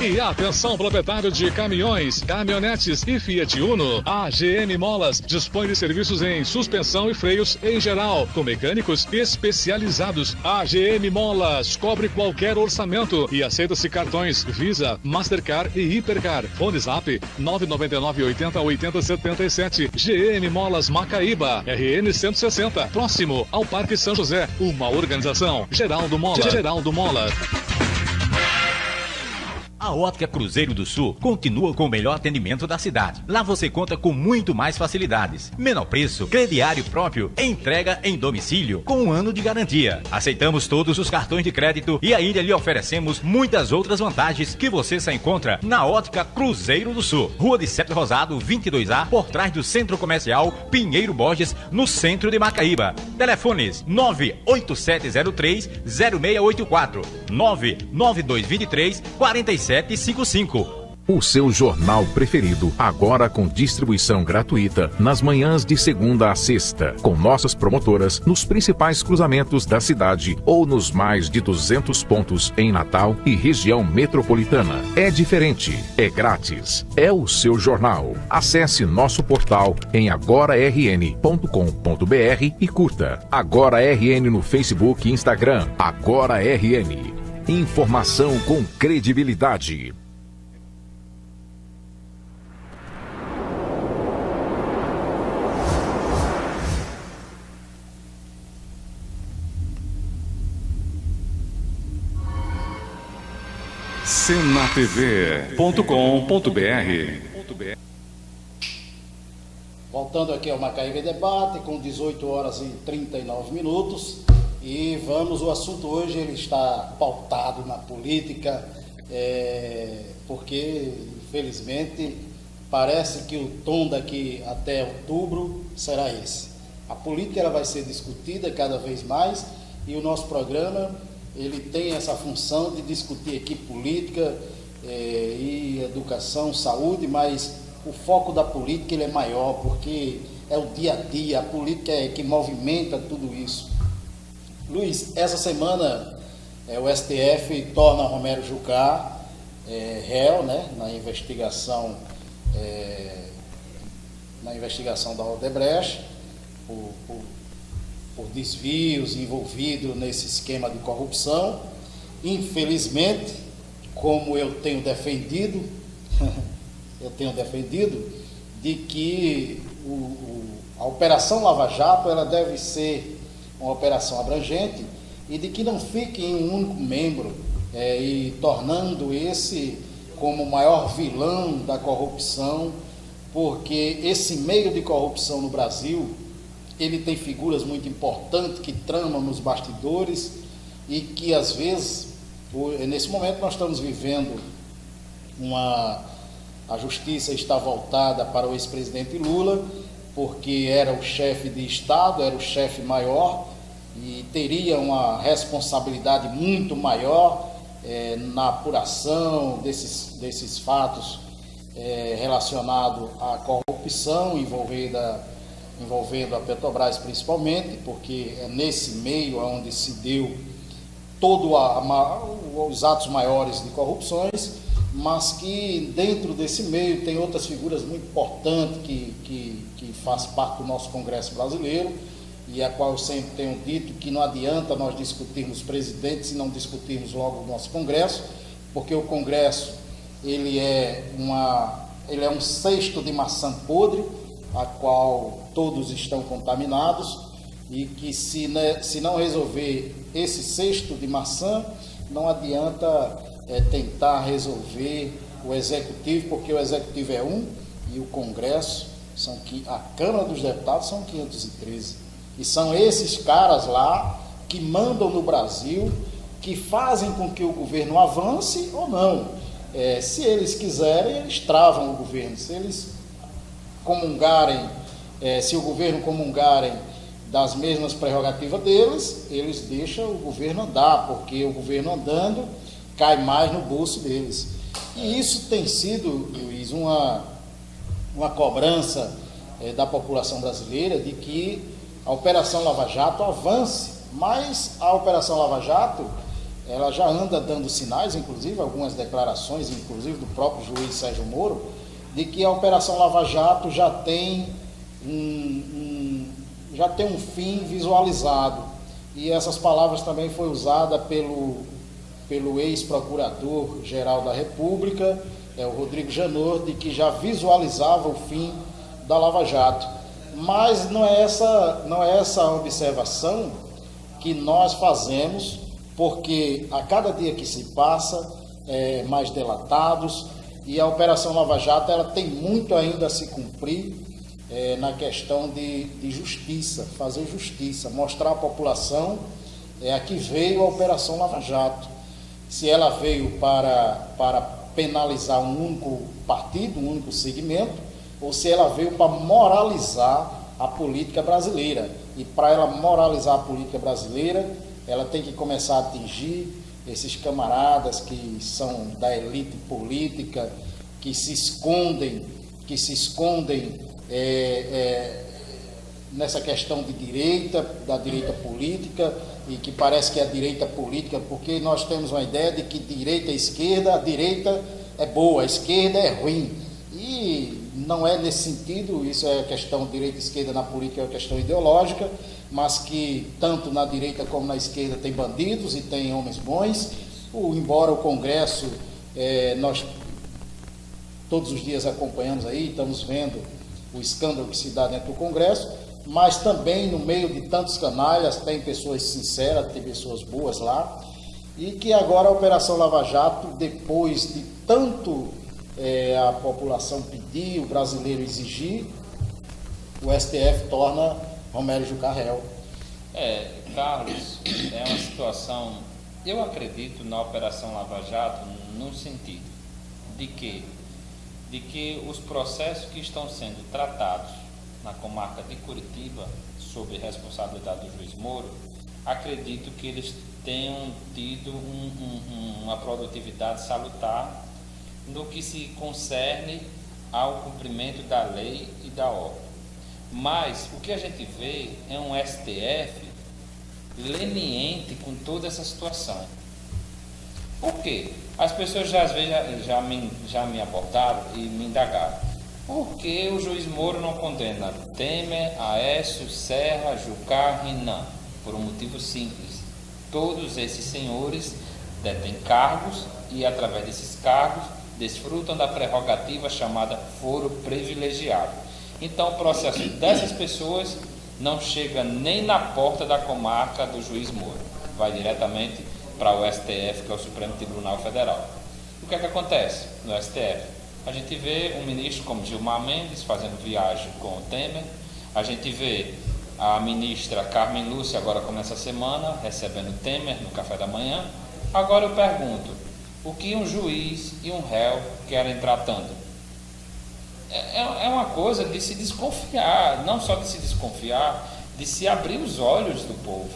E atenção, proprietário de caminhões, caminhonetes e Fiat Uno. A GM Molas dispõe de serviços em suspensão e freios em geral, com mecânicos especializados. A GM Molas cobre qualquer orçamento e aceita-se cartões Visa, Mastercard e Hipercar. Fone Zap 999 80 80 77. GM Molas Macaíba, RN 160, próximo ao Parque São José. Uma organização Geraldo Mola. A Ótica Cruzeiro do Sul continua com o melhor atendimento da cidade. Lá você conta com muito mais facilidades. Menor preço, crediário próprio, entrega em domicílio, com 1 ano de garantia. Aceitamos todos os cartões de crédito e ainda lhe oferecemos muitas outras vantagens que você só encontra na Ótica Cruzeiro do Sul. Rua de Sete Rosado, 22A, por trás do Centro Comercial Pinheiro Borges, no centro de Macaíba. Telefones 98703-0684, 99223-4755. O seu jornal preferido, agora com distribuição gratuita nas manhãs de segunda a sexta, com nossas promotoras nos principais cruzamentos da cidade ou nos mais de 200 pontos em Natal e região metropolitana. É diferente, é grátis, é o seu jornal. Acesse nosso portal em agorarn.com.br e curta Agora RN no Facebook e Instagram. Agora RN. Informação com credibilidade. senatv.com.br. Voltando aqui ao Macaíba Debate, com 18 horas e 39 minutos. E o assunto hoje ele está pautado na política, porque, infelizmente, parece que o tom daqui até outubro será esse. A política ela vai ser discutida cada vez mais e o nosso programa ele tem essa função de discutir aqui política e educação, saúde, mas o foco da política ele é maior, porque é o dia a dia, a política é que movimenta tudo isso. Luiz, essa semana o STF torna Romero Jucá réu, né, na investigação da Odebrecht por desvios envolvidos nesse esquema de corrupção. Infelizmente, como eu tenho defendido, de que a Operação Lava Jato ela deve ser uma operação abrangente e de que não fique em um único membro e tornando esse como o maior vilão da corrupção, porque esse meio de corrupção no Brasil, ele tem figuras muito importantes que tramam nos bastidores e que às vezes, nesse momento nós estamos vivendo a justiça está voltada para o ex-presidente Lula, porque era o chefe de Estado, era o chefe maior e teria uma responsabilidade muito maior na apuração desses fatos relacionados à corrupção envolvendo a Petrobras principalmente, porque é nesse meio onde se deu todos os atos maiores de corrupções, mas que dentro desse meio tem outras figuras muito importantes que faz parte do nosso Congresso brasileiro, e a qual eu sempre tenho dito que não adianta nós discutirmos presidentes e não discutirmos logo o nosso Congresso, porque o Congresso ele é um cesto de maçã podre, a qual todos estão contaminados, e que se não resolver esse cesto de maçã, não adianta tentar resolver o Executivo, porque o Executivo é um e o Congresso, a Câmara dos Deputados são 513. E são esses caras lá que mandam no Brasil, que fazem com que o governo avance ou não. Se eles quiserem, eles travam o governo. Se eles comungarem, se o governo comungarem das mesmas prerrogativas deles, eles deixam o governo andar, porque o governo andando cai mais no bolso deles. E isso tem sido, Luiz, uma cobrança da população brasileira de que a Operação Lava Jato avance, mas a Operação Lava Jato ela já anda dando sinais, inclusive algumas declarações, inclusive do próprio juiz Sérgio Moro, de que a Operação Lava Jato já tem um fim visualizado. E essas palavras também foi usada pelo ex-procurador-geral da República, o Rodrigo Janot, de que já visualizava o fim da Lava Jato. Mas não é essa a observação que nós fazemos, porque a cada dia que se passa, mais delatados, e a Operação Lava Jato ela tem muito ainda a se cumprir na questão de justiça, fazer justiça, mostrar à população a que veio a Operação Lava Jato. Se ela veio para penalizar um único partido, um único segmento, ou se ela veio para moralizar a política brasileira. E para ela moralizar a política brasileira, ela tem que começar a atingir esses camaradas que são da elite política, que se escondem nessa questão de da direita política, e que parece que é a direita política, porque nós temos uma ideia de que direita e esquerda, a direita é boa, a esquerda é ruim. E não é nesse sentido, isso é questão de direita e esquerda na política, é uma questão ideológica, mas que tanto na direita como na esquerda tem bandidos e tem homens bons. Embora o Congresso, nós todos os dias acompanhamos aí, estamos vendo o escândalo que se dá dentro do Congresso, mas também no meio de tantos canalhas tem pessoas sinceras, tem pessoas boas lá, e que agora a Operação Lava Jato, depois de tanto a população pedir, o brasileiro exigir, o STF torna Romero Jucá réu. Carlos, é uma situação, eu acredito na Operação Lava Jato no sentido de que os processos que estão sendo tratados na comarca de Curitiba, sob responsabilidade do juiz Moro, acredito que eles tenham tido uma produtividade salutar no que se concerne ao cumprimento da lei e da ordem. Mas o que a gente vê é um STF leniente com toda essa situação. Por quê? As pessoas já, às vezes já me abordaram e me indagaram. Por que o juiz Moro não condena Temer, Aécio, Serra, Jucá, Renan? Por um motivo simples. Todos esses senhores detêm cargos e, através desses cargos, desfrutam da prerrogativa chamada foro privilegiado. Então, o processo dessas pessoas não chega nem na porta da comarca do juiz Moro. Vai diretamente para o STF, que é o Supremo Tribunal Federal. O que é que acontece no STF? A gente vê um ministro como Gilmar Mendes fazendo viagem com o Temer, a gente vê a ministra Carmen Lúcia, agora começa a semana, recebendo Temer no café da manhã. Agora eu pergunto, o que um juiz e um réu querem tratando? É uma coisa de se desconfiar, não só de se desconfiar, de se abrir os olhos do povo.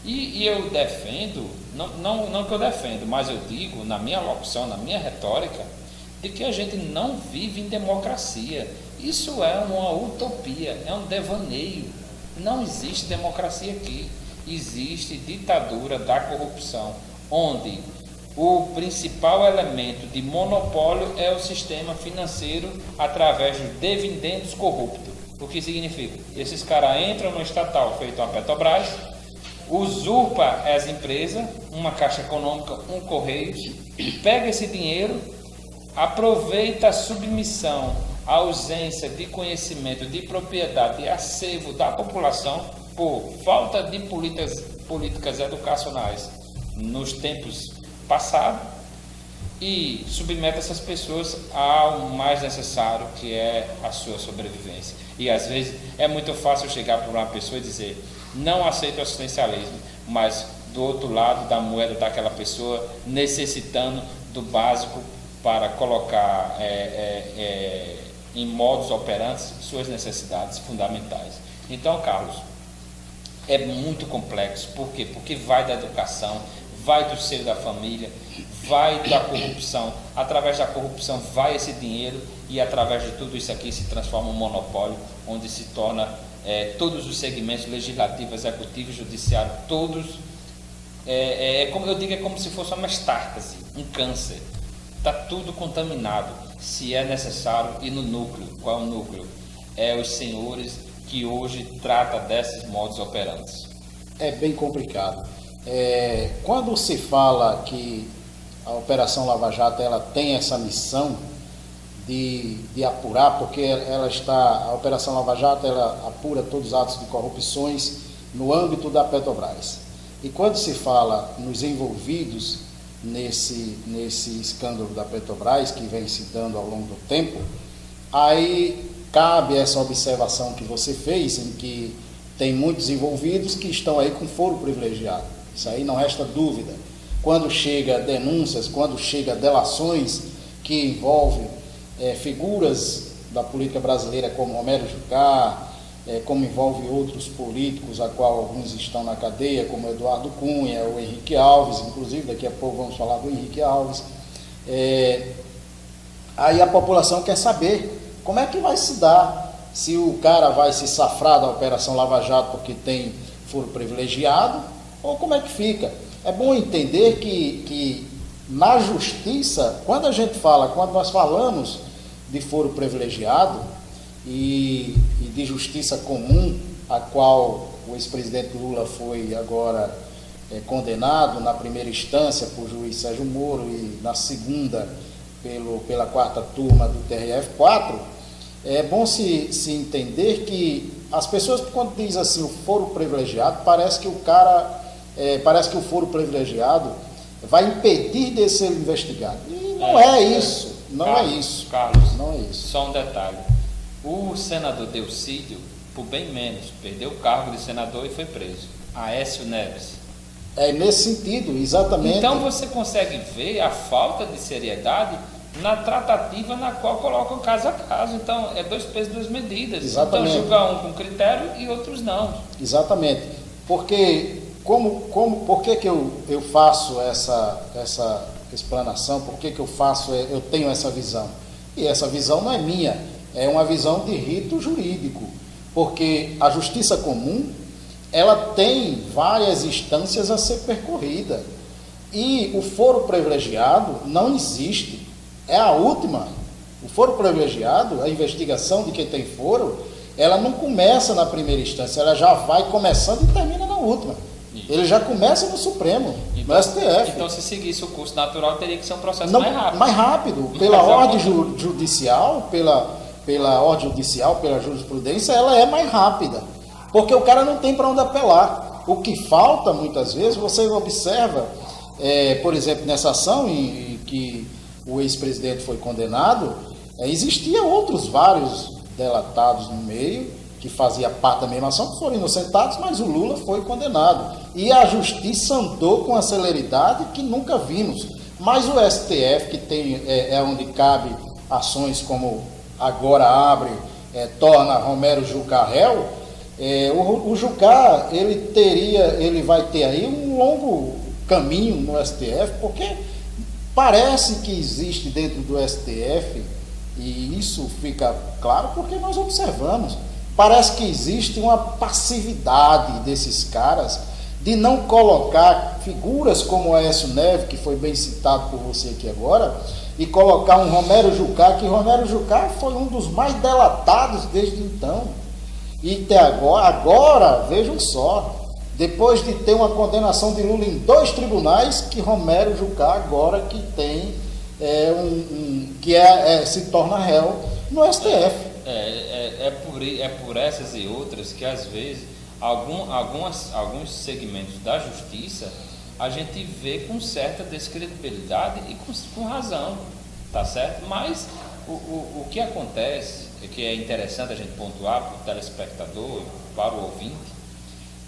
E eu defendo, não que eu defendo, mas eu digo, na minha locução, na minha retórica, de que a gente não vive em democracia. Isso é uma utopia, é um devaneio. Não existe democracia aqui. Existe ditadura da corrupção, onde o principal elemento de monopólio é o sistema financeiro através dos dividendos corruptos. O que significa? Esses caras entram no estatal feito a Petrobras, usurpa as empresas, uma Caixa Econômica, um Correios, pega esse dinheiro, aproveita a submissão, a ausência de conhecimento, de propriedade e acervo da população por falta de políticas educacionais nos tempos passados e submete essas pessoas ao mais necessário, que é a sua sobrevivência. E às vezes é muito fácil chegar para uma pessoa e dizer: não aceito o assistencialismo, mas do outro lado da moeda daquela pessoa necessitando do básico para colocar em modus operandi suas necessidades fundamentais. Então, Carlos, é muito complexo. Por quê? Porque vai da educação, vai do seio da família, vai da corrupção. Através da corrupção vai esse dinheiro e através de tudo isso aqui se transforma um monopólio, onde se torna todos os segmentos legislativo, executivo, judiciário, todos, como eu digo, é como se fosse uma metástase, um câncer. Está tudo contaminado, se é necessário. E no núcleo, qual é o núcleo? É os senhores que hoje trata desses modos operantes. É bem complicado. Quando se fala que a Operação Lava Jato ela tem essa missão de apurar, porque a Operação Lava Jato ela apura todos os atos de corrupções no âmbito da Petrobras. E quando se fala nos envolvidos nesse escândalo da Petrobras, que vem se dando ao longo do tempo, aí cabe essa observação que você fez, em que tem muitos envolvidos que estão aí com foro privilegiado. Isso aí não resta dúvida. Quando chega denúncias, quando chega delações que envolvem figuras da política brasileira como Romero Jucá, como envolve outros políticos, a qual alguns estão na cadeia, como Eduardo Cunha, o Henrique Alves, inclusive, daqui a pouco vamos falar do Henrique Alves. Aí a população quer saber como é que vai se dar, se o cara vai se safrar da Operação Lava Jato porque tem foro privilegiado, ou como é que fica. É bom entender que na justiça, quando nós falamos de foro privilegiado e de justiça comum, a qual o ex-presidente Lula foi agora condenado na primeira instância por juiz Sérgio Moro e na segunda pela quarta turma do TRF4, é bom se entender que as pessoas, quando dizem assim o foro privilegiado, parece que o foro privilegiado vai impedir de ser investigado. E não é isso. Carlos, não é isso. Só um detalhe. O senador Delcídio, por bem menos, perdeu o cargo de senador e foi preso. Aécio Neves. É nesse sentido, exatamente. Então você consegue ver a falta de seriedade na tratativa na qual colocam caso a caso. Então, é 2 pesos, 2 medidas. Exatamente. Então, julga um com critério e outros não. Exatamente. Porque, por que eu faço essa explanação? Por que eu tenho essa visão? E essa visão não é minha, é uma visão de rito jurídico. Porque a justiça comum, ela tem várias instâncias a ser percorrida. E o foro privilegiado não existe. É a última. O foro privilegiado, a investigação de quem tem foro, ela não começa na primeira instância, ela já vai começando e termina na última. Ele já começa no Supremo, então, no STF. Então, se seguisse o curso natural, teria que ser um processo não, mais rápido. Mais rápido. Pela ordem judicial, pela ordem judicial, pela jurisprudência, ela é mais rápida. Porque o cara não tem para onde apelar. O que falta, muitas vezes, você observa por exemplo, nessa ação em que o ex-presidente foi condenado, existia outros vários delatados no meio, que fazia parte da mesma ação, que foram inocentados, mas o Lula foi condenado. E a justiça andou com a celeridade que nunca vimos. Mas o STF, que tem, onde cabe ações como agora abre, torna Romero Jucá réu, o Jucá, ele vai ter aí um longo caminho no STF, porque parece que existe dentro do STF, e isso fica claro porque nós observamos, parece que existe uma passividade desses caras de não colocar figuras como Aécio Neves, que foi bem citado por você aqui agora, e colocar um Romero Jucá, que Romero Jucá foi um dos mais delatados desde então. E até agora, vejam só, depois de ter uma condenação de Lula em 2 tribunais, que Romero Jucá agora que tem se torna réu no STF. É por essas e outras que às vezes alguns segmentos da justiça a gente vê com certa descredibilidade e com razão, tá certo? Mas o que acontece, que é interessante a gente pontuar para o telespectador, para o ouvinte,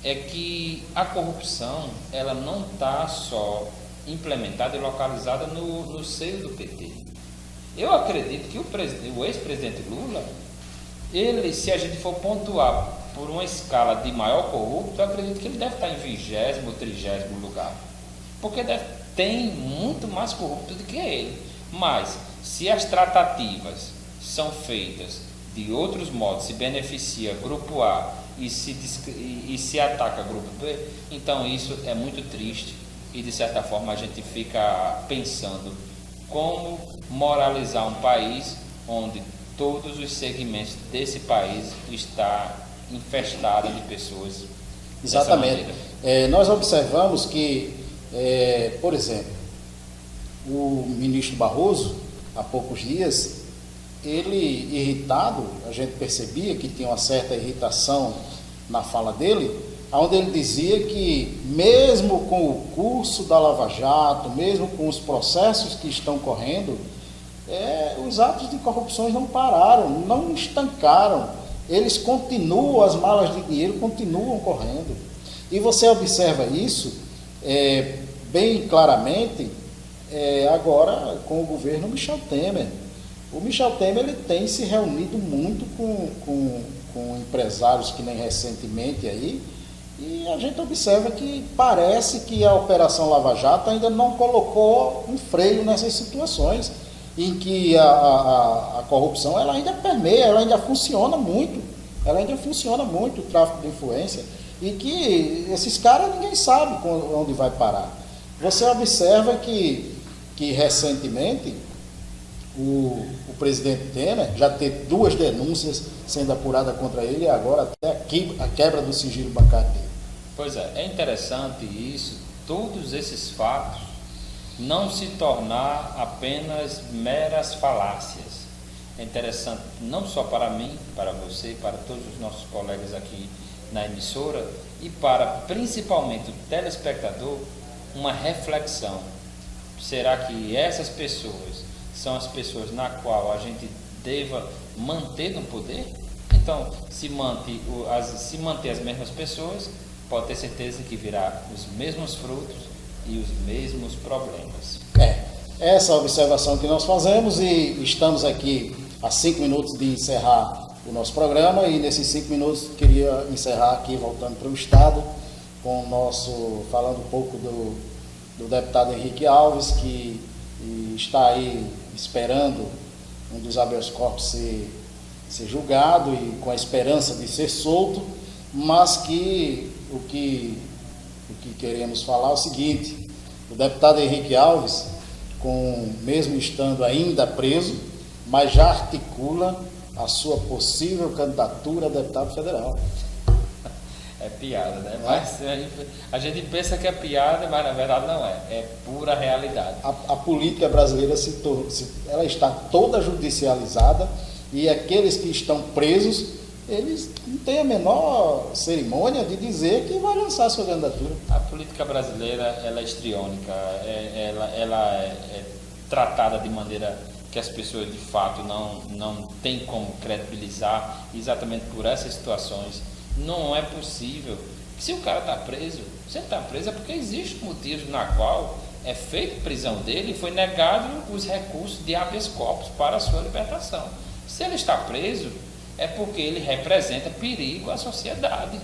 é que a corrupção ela não está só implementada e localizada no seio do PT. Eu acredito que o ex-presidente Lula, se a gente for pontuar por uma escala de maior corrupto, eu acredito que ele deve estar em 20º ou 30º lugar, porque tem muito mais corrupto do que ele. Mas se as tratativas são feitas de outros modos, se beneficia grupo A e se ataca grupo B, então isso é muito triste e de certa forma a gente fica pensando como moralizar um país onde todos os segmentos desse país está infestado de pessoas. Exatamente. Nós observamos que, por exemplo, o ministro Barroso, há poucos dias, ele irritado, a gente percebia que tinha uma certa irritação na fala dele, onde ele dizia que mesmo com o curso da Lava Jato, mesmo com os processos que estão correndo, os atos de corrupção não pararam, não estancaram, eles continuam, as malas de dinheiro continuam correndo. E você observa isso bem claramente agora com o governo Michel Temer. O Michel Temer ele tem se reunido muito com empresários que nem recentemente aí, e a gente observa que parece que a Operação Lava Jato ainda não colocou um freio nessas situações, em que a corrupção ela ainda permeia, ela ainda funciona muito, o tráfico de influência, e que esses caras ninguém sabe onde vai parar. Você observa que recentemente o presidente Temer já teve 2 denúncias sendo apuradas contra ele, e agora até a quebra do sigilo bancário dele. Pois é interessante isso, todos esses fatos não se tornar apenas meras falácias. É interessante não só para mim, para você, para todos os nossos colegas aqui na emissora e para principalmente o telespectador, uma reflexão. Será que essas pessoas são as pessoas na qual a gente deva manter no poder? Então, se manter as mesmas pessoas, pode ter certeza que virá os mesmos frutos e os mesmos problemas. Essa observação que nós fazemos, e estamos aqui a 5 minutos de encerrar o nosso programa, e nesses 5 minutos queria encerrar aqui, voltando para o Estado, falando um pouco do deputado Henrique Alves, que está aí esperando um dos habeas corpus ser julgado e com a esperança de ser solto, mas que o que queremos falar é o seguinte: o deputado Henrique Alves, mesmo estando ainda preso, mas já articula a sua possível candidatura a deputado federal. É piada, né? Mas a gente pensa que é piada, mas na verdade não é. É pura realidade. A política brasileira ela está toda judicializada, e aqueles que estão presos eles não têm a menor cerimônia de dizer que vai lançar a sua candidatura. A política brasileira, ela é histriônica, ela é tratada de maneira que as pessoas de fato não têm como credibilizar, exatamente por essas situações. Não é possível. Se o cara está preso, se ele está preso é porque existe motivo na qual é feita a prisão dele e foi negado os recursos de habeas corpus para a sua libertação. Se ele está preso, é porque ele representa perigo à sociedade.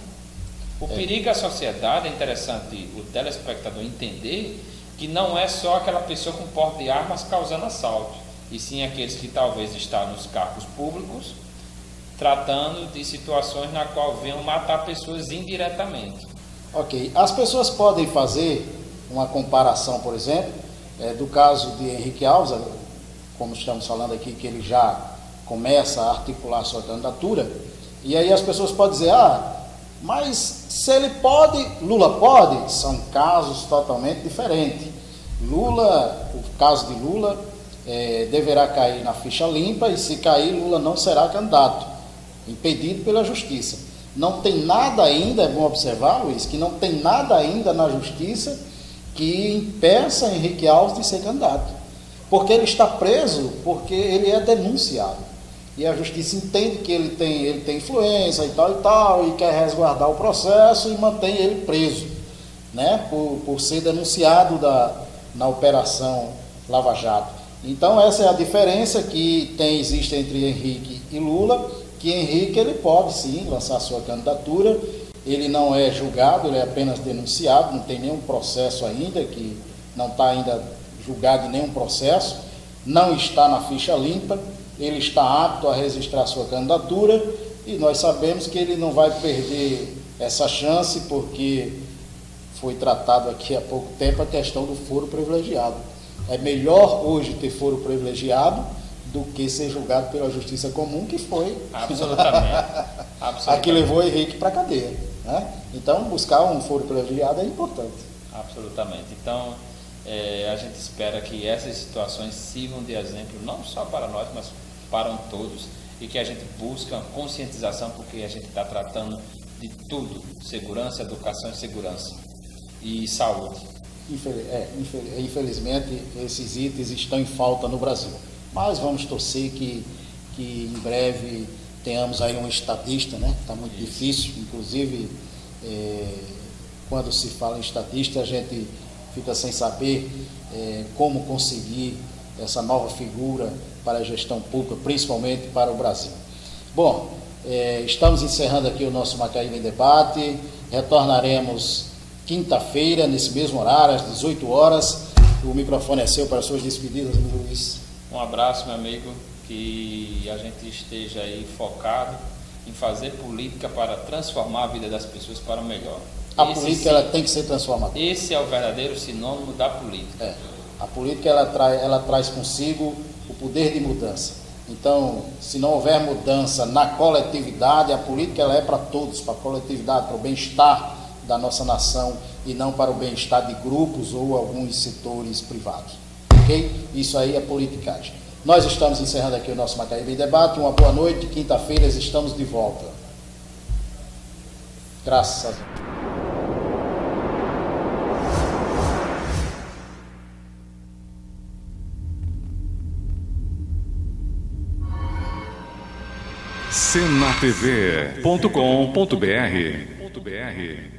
O perigo à sociedade, é interessante o telespectador entender que não é só aquela pessoa com porte de armas causando assalto, e sim aqueles que talvez estão nos cargos públicos, tratando de situações na qual venham matar pessoas indiretamente. Ok. As pessoas podem fazer uma comparação, por exemplo, do caso de Henrique Alves, como estamos falando aqui, que ele já começa a articular sua candidatura, e aí as pessoas podem dizer, mas se ele pode, Lula pode? São casos totalmente diferentes. O caso de Lula deverá cair na ficha limpa, e se cair, Lula não será candidato, impedido pela justiça. Não tem nada ainda, é bom observar, Luiz, que não tem nada ainda na justiça que impeça Henrique Alves de ser candidato. Porque ele está preso, porque ele é denunciado. E a justiça entende que ele tem influência e tal, e quer resguardar o processo e mantém ele preso, né, por ser denunciado na Operação Lava Jato. Então essa é a diferença que existe entre Henrique e Lula, que Henrique ele pode sim lançar sua candidatura, ele não é julgado, ele é apenas denunciado, não tem nenhum processo ainda, que não está ainda julgado em nenhum processo, não está na ficha limpa, ele está apto a registrar sua candidatura, e nós sabemos que ele não vai perder essa chance, porque foi tratado aqui há pouco tempo a questão do foro privilegiado. É melhor hoje ter foro privilegiado do que ser julgado pela justiça comum, que foi a que levou Henrique para a cadeia, né? Então, buscar um foro privilegiado é importante. Absolutamente. Então, a gente espera que essas situações sirvam de exemplo, não só para nós, mas para todos, e que a gente busque conscientização, porque a gente está tratando de tudo: segurança, educação e segurança, e saúde. Infelizmente, esses itens estão em falta no Brasil. Mas vamos torcer que em breve tenhamos aí um estadista, né? Está muito difícil, inclusive, quando se fala em estadista, a gente fica sem saber como conseguir essa nova figura para a gestão pública, principalmente para o Brasil. Bom, estamos encerrando aqui o nosso Macaíba em Debate. Retornaremos quinta-feira, nesse mesmo horário, às 18 horas. O microfone é seu para suas despedidas, amigo Luiz. Um abraço, meu amigo, que a gente esteja aí focado em fazer política para transformar a vida das pessoas para o melhor. A política ela tem que ser transformadora. Esse é o verdadeiro sinônimo da política. A política ela traz consigo o poder de mudança. Então, se não houver mudança na coletividade, a política ela é para todos, para a coletividade, para o bem-estar da nossa nação, e não para o bem-estar de grupos ou alguns setores privados. Ok? Isso aí é politicagem. Nós estamos encerrando aqui o nosso Macaíba em Debate. Uma boa noite. Quinta-feira estamos de volta. Graças a Deus. senatv.com.br